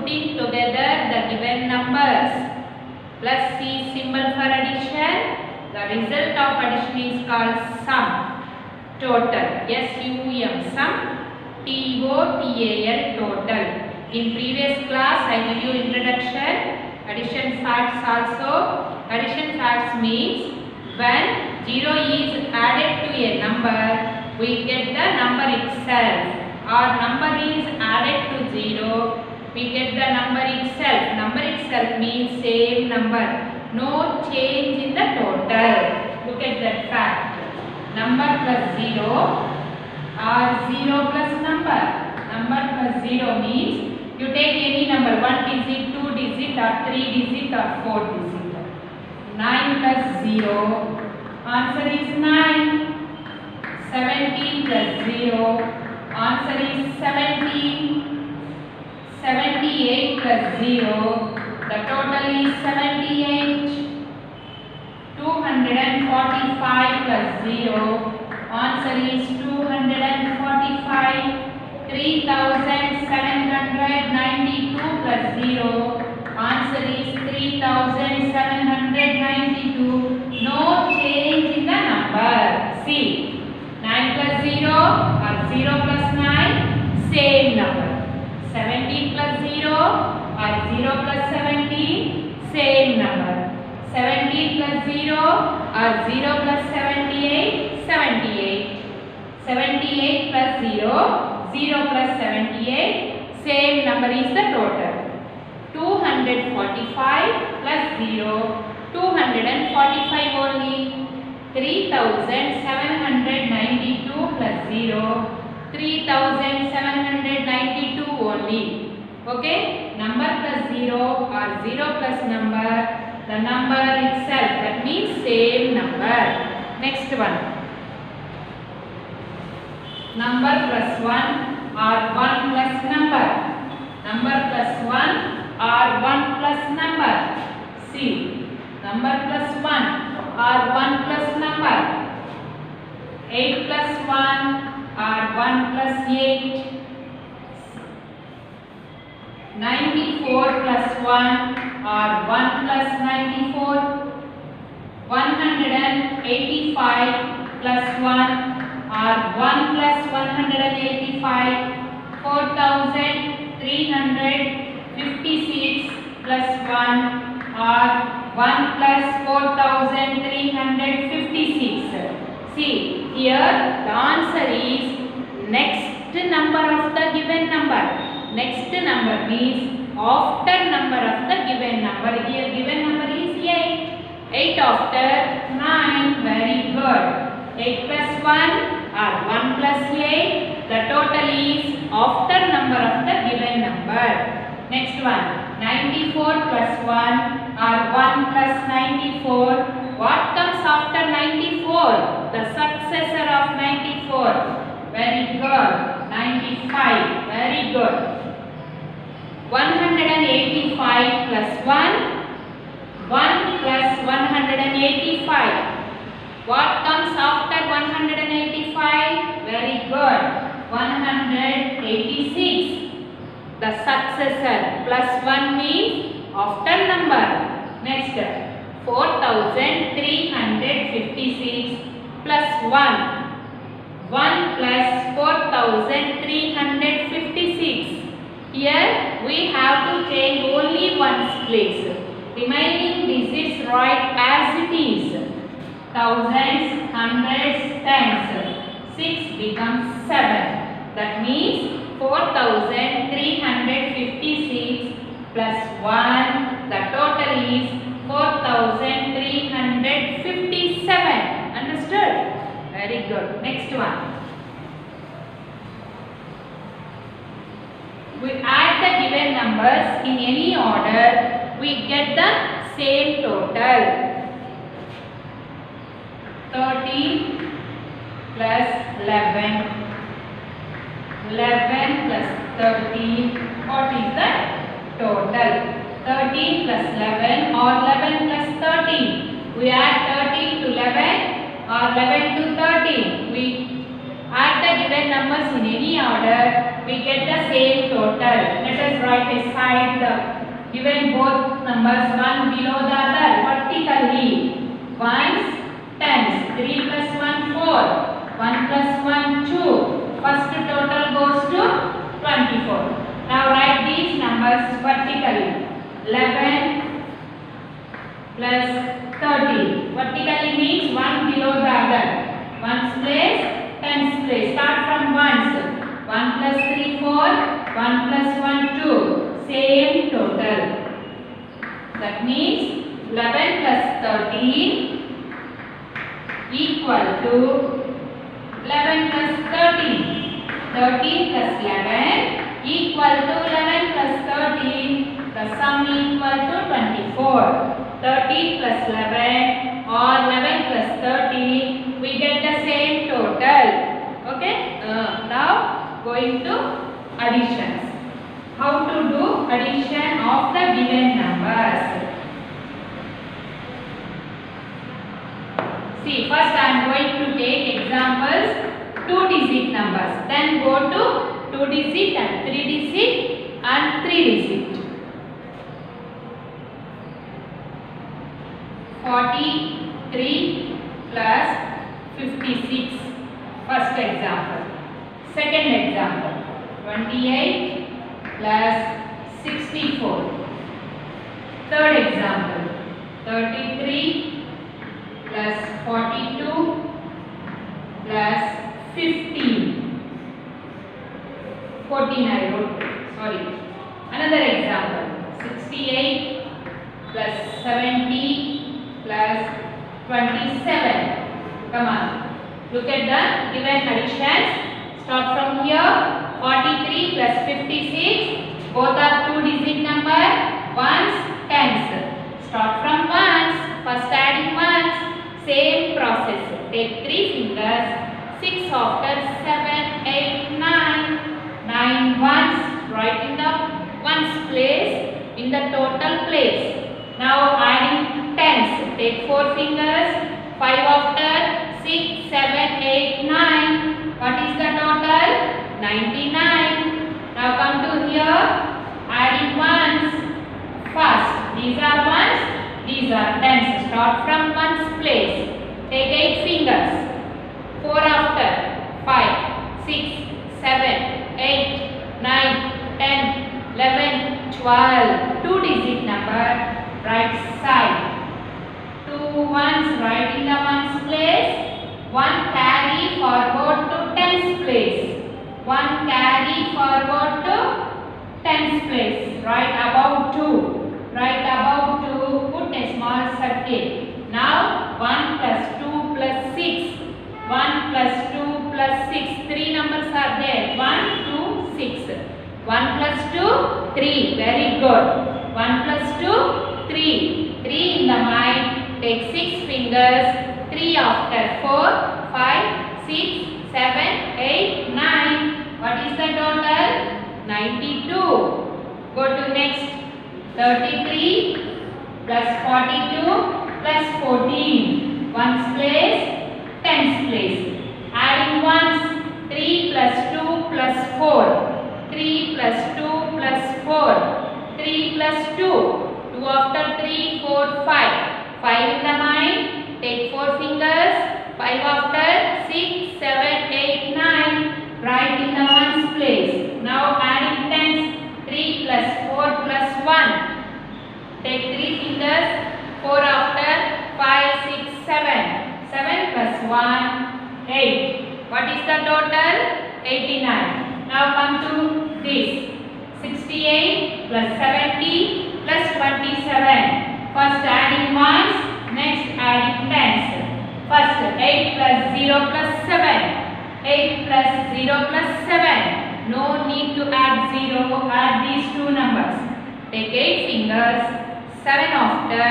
putting together the given numbers. Plus C symbol for addition. The result of addition is called sum. Total. S-U-M. Sum. T-O-T-A-L. Total. In previous class I gave you introduction. Addition facts also. Addition facts means when 0 is added to a number, we get the number itself. Or number is added to 0, we get the number itself. Number itself means same number. No change in the total. Look at that fact. Number plus 0 or 0 plus number. Number plus 0 means you take any number, 1 digit, 2 digit or 3 digit or 4 digit. 9 plus 0. Answer is 9. 17 plus 0. Answer is 17. 78 plus 0. The total is 78. 245 plus 0. Answer is 245. 3792 plus 0. Answer is 3792. No change in the number. See, 9 plus 0 or 0 plus 9, same number. 17 plus 0 or 0 plus 17, same number. 17 plus 0 or 0 plus 78, 78. 78 plus 0, 0 plus 78, same number is the total. 245 plus 0, 245 only. 3792 plus 0, 3792 only. Okay, number plus 0 or 0 plus number, the number itself, that means same number. Next one. Number plus 1 or 1 plus number. Number plus 1 or 1 plus number. See, number plus 1 or 1 plus number. 8 plus 1 or 1 plus 8. 94 plus 1 or 1 plus 94. 185 plus 1 or 1 plus 185. 4356 plus 1 or 1 plus 4356. See, here the answer is next number of the given number. Next number means after number of the given number. Here given number is 8. 8 after 9. Very good. 8 plus 1 or 1 plus 8. The total is after number of the given number. Next one. 94 plus 1 or 1 plus 94. What comes after 94? The successor of 94. Very good. 95. Very good. 185 plus 1. 1 plus 185. What comes after 185? Very good. 186. The successor. Plus 1 means after number. Next. 4356 plus 1. 1 plus 4356. Here we have to change only one's place. Remaining digits write as it is. Thousands, hundreds, tens. 6 becomes 7. That means 4356 plus 1. The total is 4357. Understood? Very good. Next one. We add the given numbers in any order. We get the same total. 13 plus 11. 11 plus 13. What is the total? 13 plus 11 or 11 plus 13. We add 13 to 11 or 11 to 13. We add the given numbers in any order, we get the same total. Let us write aside the given both numbers one below the other vertically. Ones, tens. 3 plus 1, 4. 1 plus 1, 2. First total goes to 24. Now write these numbers vertically. 11 plus 30. Vertically means one below the other. Ones place, tens place. Start from ones. 1 plus 3, 4. 1 plus 1, 2. Same total. That means 11 plus 13 equal to 11 plus 13. 13 plus 11 equal to 11 plus 13. The sum equal to 24. 13 plus 11 or 11 plus 13, we get the same total. Okay. Now going to additions. How to do addition of the given numbers? See, first I am going to take examples 2-digit numbers. Then go to 2-digit and 3-digit and 3-digit. 43 plus 56. First example. Second example. 28 plus 64. Third example. 33 plus 42 plus 15. 14 I wrote. Sorry. Another example. 68 plus 70 plus 27. Come on. Look at the given additions. Start from here. 43 plus 56. Both are 2-digit number. Ones, tens. Start from ones. First adding ones. Same process. Take 3 fingers. 6 after 7, 8, 9. 9 ones. Write in the ones place. In the total place. Now adding tens. Take 4 fingers. 5 after 6, 7, 8, 9. What is the total? 99. Now come to here. Adding ones. First. These are ones. These are tens. Start from ones place. Take 8 fingers. 4 after 5, 6, 7, 8, 9, 10, 11, 12. 2-digit number. Right side. 2 ones right in the ones place. 1 carry forward to tens place. 1 carry forward to tens place. Right above 2. Right above 2. Put a small circle. Now 1 plus 2 plus 6. 1 plus 2 plus 6. 3 numbers are there. 1, 2, 6. 1 plus 2, 3. Very good. 1 plus 2, 3. 3 in the mind. Take 6 fingers. 3 after 4, 5, 6, 7, 8, 9. What is the total? 92. Go to next. 33 plus 42 plus 14. Ones place, tens place. Adding ones. 3 plus 2 plus 4. 3 plus 2 plus 4. 3 plus 2. 2 after 3, 4, 5. 5 in the mind. Take 4 fingers. 5 after 6, 7, 8, 9. Write in the ones place. Now adding tens. 3 plus 4 plus 1. Take 3 fingers. 4 after 5, 6, 7. 7 plus 1, 8. What is the total? 89. Now come to this. 68 plus 70 plus 27. First adding ones, next adding tens. First 8 plus 0 plus 7. 8 plus 0 plus 7. No need to add 0. Add these two numbers. Take 8 fingers. 7 after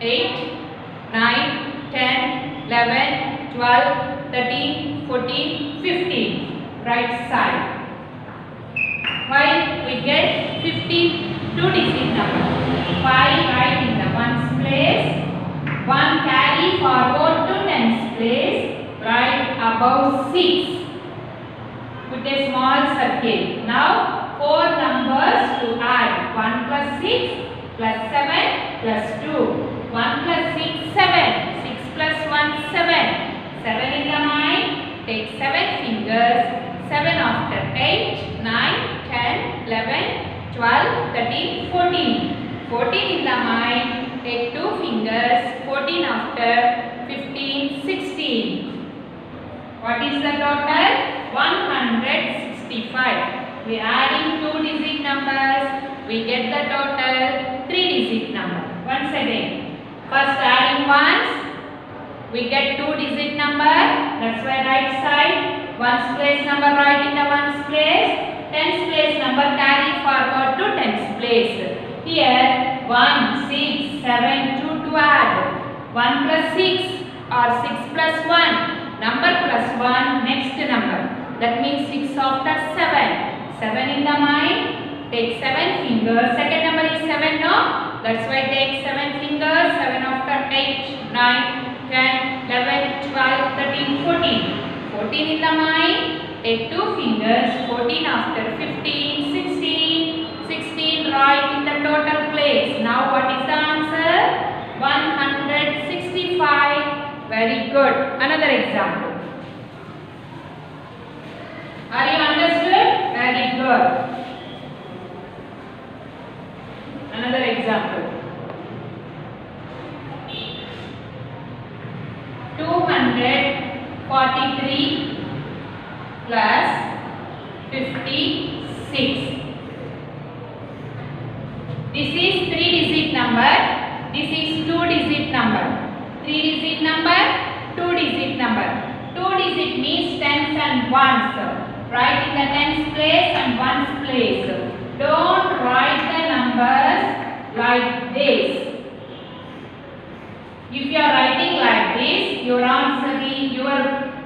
8, 9, 10, 11, 12, 13, 14, 15. Right side. Why we get 15 2-digit number? 5 right in the ones place. 1 carry forward to tens place. Right above 6. with a small circle. Now 4 numbers to add. 1 plus 6 plus 7 plus 2. 1 plus 6, 7. 6 plus 1, 7. 7 in the mind. Take 7 fingers. 7 after 8, 9, 10, 11, 12, 13, 14. 14 in the mind. Take 2 fingers. 14 after 15, 16. What is the total? 165. We are adding 2-digit numbers. We get the total 3-digit number. Once again. First adding ones. We get 2-digit number. That's why right side. Ones place number right in the ones place. Tens place number carry forward to tens place. Here 1, 6, 7, 2 to add. 1 plus 6 or 6 plus 1. Number plus 1 next number. That means 6 after 7. 7 in the mind. Take 7 fingers. Second number is 7 no? That's why take 7 fingers. 7 after 8, 9, 10, 11, 12, 13, 14. 14 in the mind. Take 2 fingers. 14 after 15, 16. 16 right in the total place. Now what is the answer? 165. Very good. Another example. Are you understood? Very good. Another example. 243 plus 56. This is 3-digit number. This is 2-digit number. 3-digit number, 2-digit number. 2-digit means tens and ones. Write in the tens place and ones place. Don't write the numbers like this. If you are writing like this, your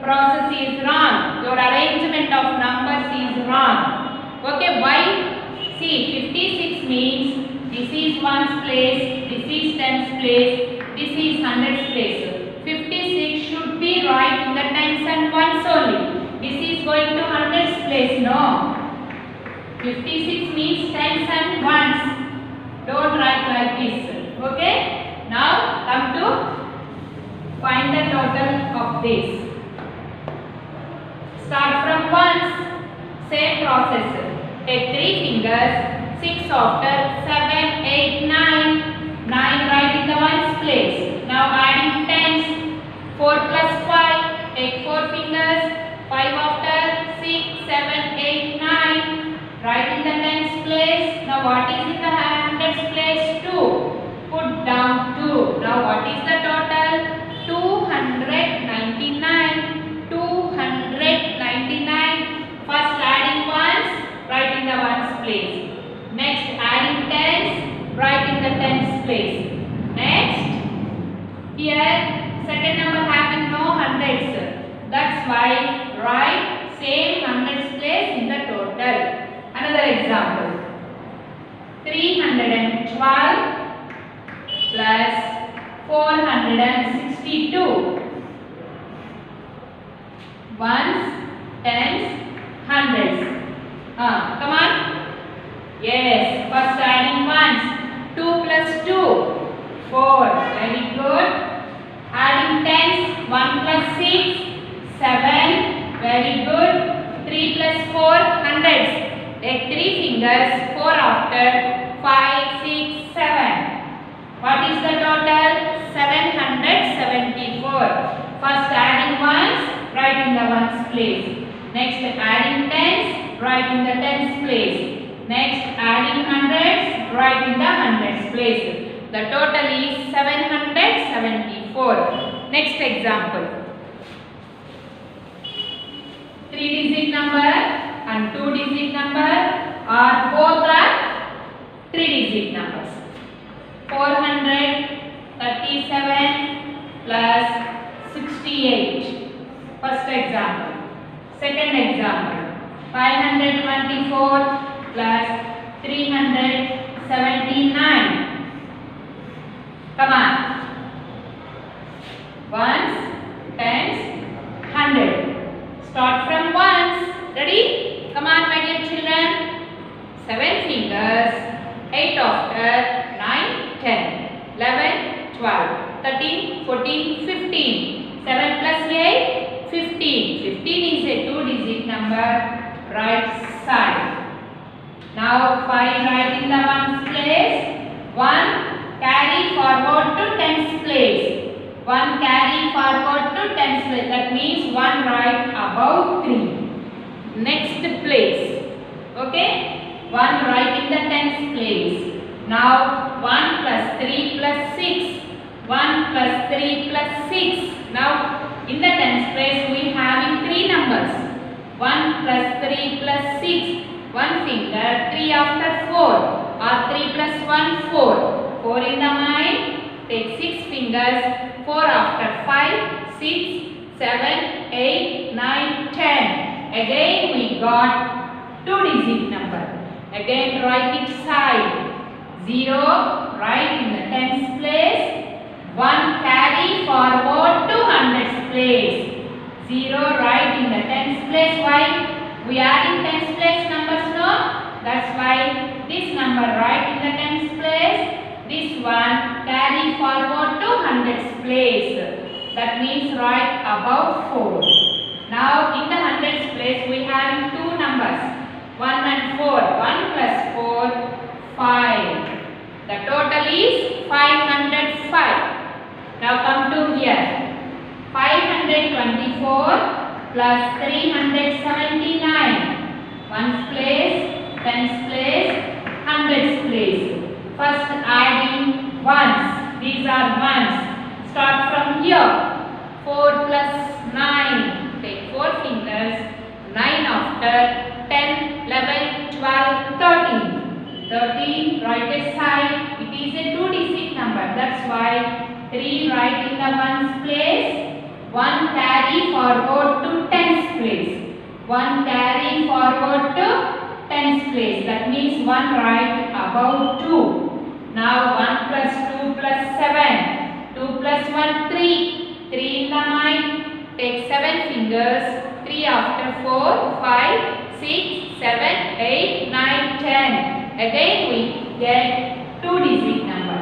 process is wrong. Your arrangement of numbers is wrong. Okay, why? See, 56 means this is ones place, this is tens place, this is hundreds place. 56 should be right in the tens and ones only. This is going to hundreds place, no. 56 means tens and ones. Don't write like this. Okay. Now come to find the total of this. Start from ones. Same process. Take 3 fingers. 6 after 7, 8, 9. 9 right in the ones place. Now adding tens. 4 plus 5. Take 4 fingers. 5 after 6, 7, 8, 9. Right in the tens place. Now what is in the hundreds place? 2. Put down 2. Now what is the total? 299. 299. First adding ones. Right in the ones place. Next adding tens. Right in the tens place. Next. Here second number having no hundreds. That's why write same hundreds place in the total. Another example. 312 plus 462. Ones, tens, hundreds. Come on. Yes. First adding ones. 2 plus 2. 4. Very good. Adding tens. 1 plus 6. 7. Very good. 3 plus 4. Hundreds. Take 3 fingers. 4 after 5, 6, 7. What is the total? 774. First adding ones. Right in the ones place. Next adding tens. Right in the tens place. Next adding hundreds. Right in the hundreds place. The total is 774. Next example. 3-digit number and 2-digit number are both are 3-digit numbers. 437 plus 68. First example. Second example. 524 plus 379. Come on. Ones, tens, 100. Start from ones. Ready? 12. 13, 14, 15. 7 plus 8, 15. 15 is a two-digit number. Right side. Now 5 right in the ones place. 1 carry forward to tens place. 1 carry forward to tens place. That means 1 right above 3. Next place. Okay? 1 right in the tens place. Now 1 plus 3 plus 6. 1 plus 3 plus 6. Now in the tens place we having 3 numbers. 1 plus 3 plus 6. 1 finger, 3 after 4. Or 3 plus 1, 4. 4 in the mind. Take 6 fingers. 4 after 5, 6, 7, 8, 9, 10. Again we got two-digit number. Again right it side. 0 right in the tens place. 1 carry forward to hundreds place. 0 right in the tens place. Why? We are in tens place numbers, no? That's why this number right in the tens place. This one carry forward to hundreds place. That means right above 4. Now in the hundreds place we have two numbers. 1 and 4. 1 plus 4, 5. The total is 505. Now come to here. 524 plus 379. Ones place, tens place, hundreds place. First adding ones. These are ones. Start from here. 4 plus 9. Take 4 fingers. 9 after 10, 11, 12, 13. 13 right side. It is a two-digit number. That's why 3 right in the ones place. 1 carry forward to tens place. 1 carry forward to tens place. That means 1 right above 2. Now 1 plus 2 plus 7. 2 plus 1, 3. 3 in the mind. Take 7 fingers. 3 after 4, 5, 6, 7, 8, 9, 10. Again we get two-digit number.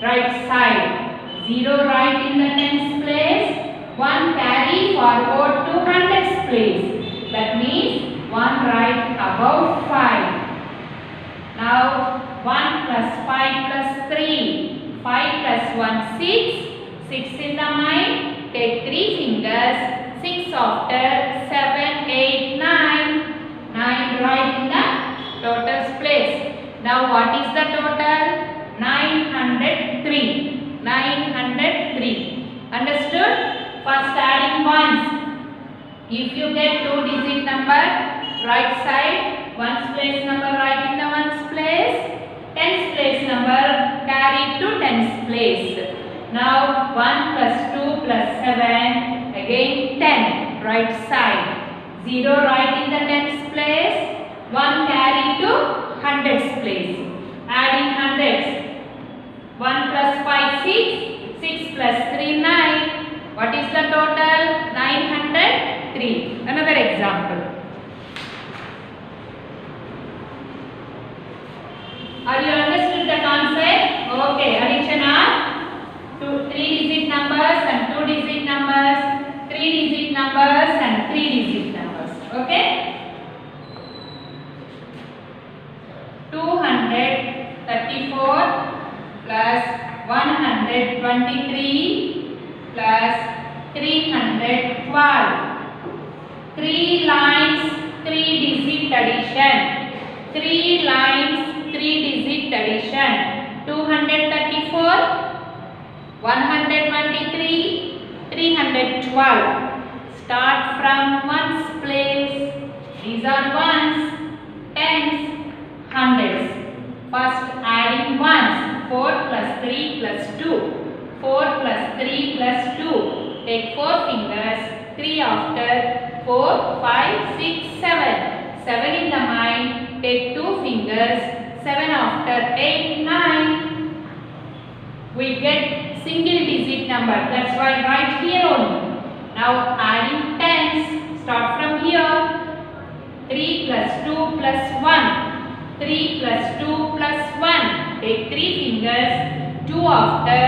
Right side. 0 right in the tens place. 1 carry forward to hundreds place. That means 1 right above 5. Now 1 plus 5 plus 3. 5 plus 1, 6. 6 in the mind. Take 3 fingers. 6 after 7, 8, 9. 9 right in the totals place. Now what is the total? 903. 903. Understood? First adding ones. If you get two-digit number, right side, ones place number right in the ones place, tens place number carry to tens place. Now 1 plus 2 plus 7, again 10, right side. 0 right in the tens place, 1 carry to hundreds place. Adding hundreds. 1 plus 5, 6, 6 plus 3, 9. What is the total? 903. Another example. Are you understood the concept? Okay. Addition of 3-digit numbers and 2-digit numbers, 3-digit numbers and 3-digit numbers. Okay. 234 plus 123 plus 312. 3 lines, 3-digit addition. 3 lines, 3-digit addition. 234, 123, 312. Start from ones place. These are ones, tens, hundreds. First adding ones. 4 plus 3 plus 2. 4 plus 3 plus 2. Take 4 fingers. 3 after 4, 5, 6, 7. 7 in the mind. Take 2 fingers. 7 after 8, 9. We get single digit number. That's why right here only. Now adding tens. Start from here. 3 plus 2 plus 1. 3 plus 2 plus 1. Take 3 fingers. 2 after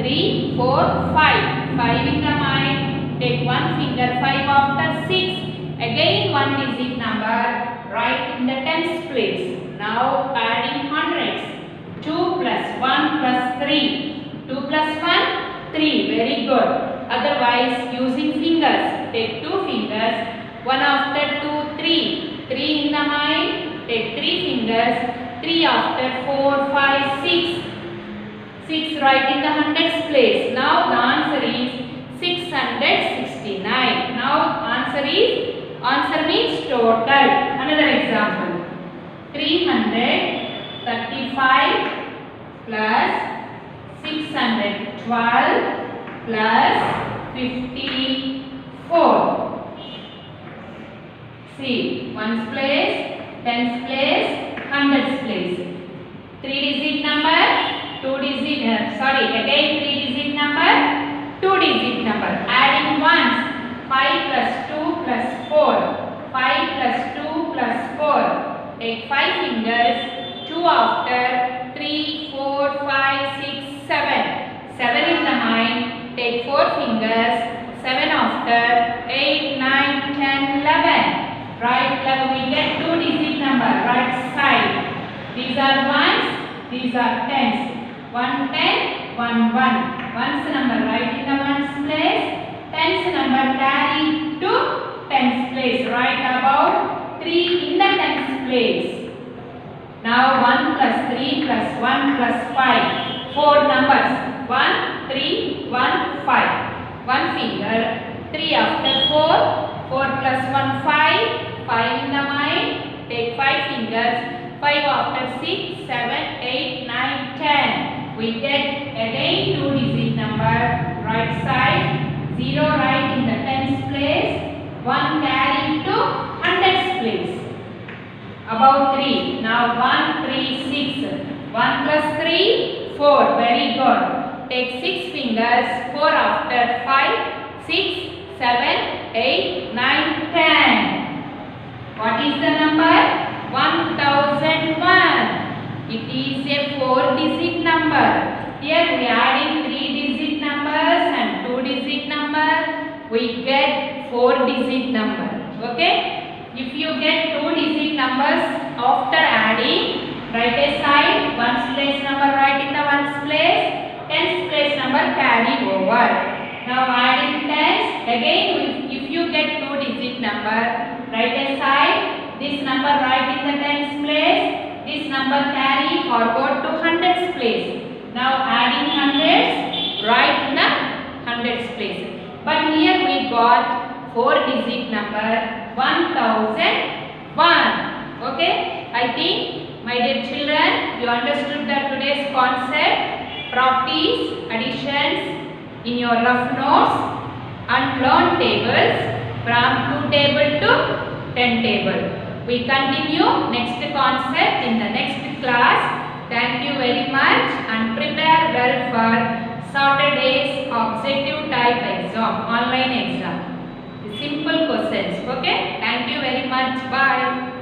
3, 4, 5. 5 in the mind. Take one finger. 5 after 6. Again one digit number. Write in the tens place. Now adding hundreds. 2 plus 1 plus 3. 2 plus 1, 3. Very good. Otherwise using fingers. Take 2 fingers. 1 after 2, 3. 3 in the mind. Take 3 fingers. 3 after 4, 5, 6. 6 right in the hundreds place. Now the answer is 669. Now answer means total. Another example. 335 plus 612 plus 54. See, ones place, tens place, hundreds place. 3 digit number, 2 digit, again 3 digit number, 2 digit number. Adding ones, 5 plus 2 plus 4. 5 plus 2 plus 4. Take 5 fingers, 2 after 3, 4, 5, 6, 7. 7 in the mind. Take 4 fingers, 7 after 8, 9, 10, 11. Right, we get 2 digit number, right side. These are ones, these are tens. 1 10, 1 1. Ones number right in the ones place. Tens number carry to tens place. Right about 3 in the tens place. Now 1 plus 3 plus 1 plus 5. 4 numbers. 1, 3, 1, 5. 1 finger. 3 after 4. 4 plus 1, 5. 5 in the mind. Take 5 fingers. 5 after 6, 7, 8, 9, 10. We get again 2 digit number. Right side. 0 right in the tens place. 1 carry to hundreds place. About 3. Now 1, 3, 6. 1 plus 3, 4. Very good. Take 6 fingers. 4 after 5, 6, 7, 8, 9, 10. What is the number? 1001. It is a 4 digit number. Here we add in 3 digit numbers and 2 digit number. We get 4 digit number. Okay? If you get 2 digit numbers after adding, right side, ones place number right in the ones place, tens place number carry over. Now adding tens, again if you get 2 digit number, right side, this number right in the tens place, this number carry forward to hundreds place. Now adding hundreds, right in the hundreds place. But here we got 4 digit number 1001. Okay? I think, my dear children, you understood that today's concept, properties, additions in your rough notes, and learn tables from 2 table to 10 table. We continue next concept in the next class. Thank you very much and prepare well for Saturday's objective type exam, online exam. Simple questions. Okay? Thank you very much. Bye.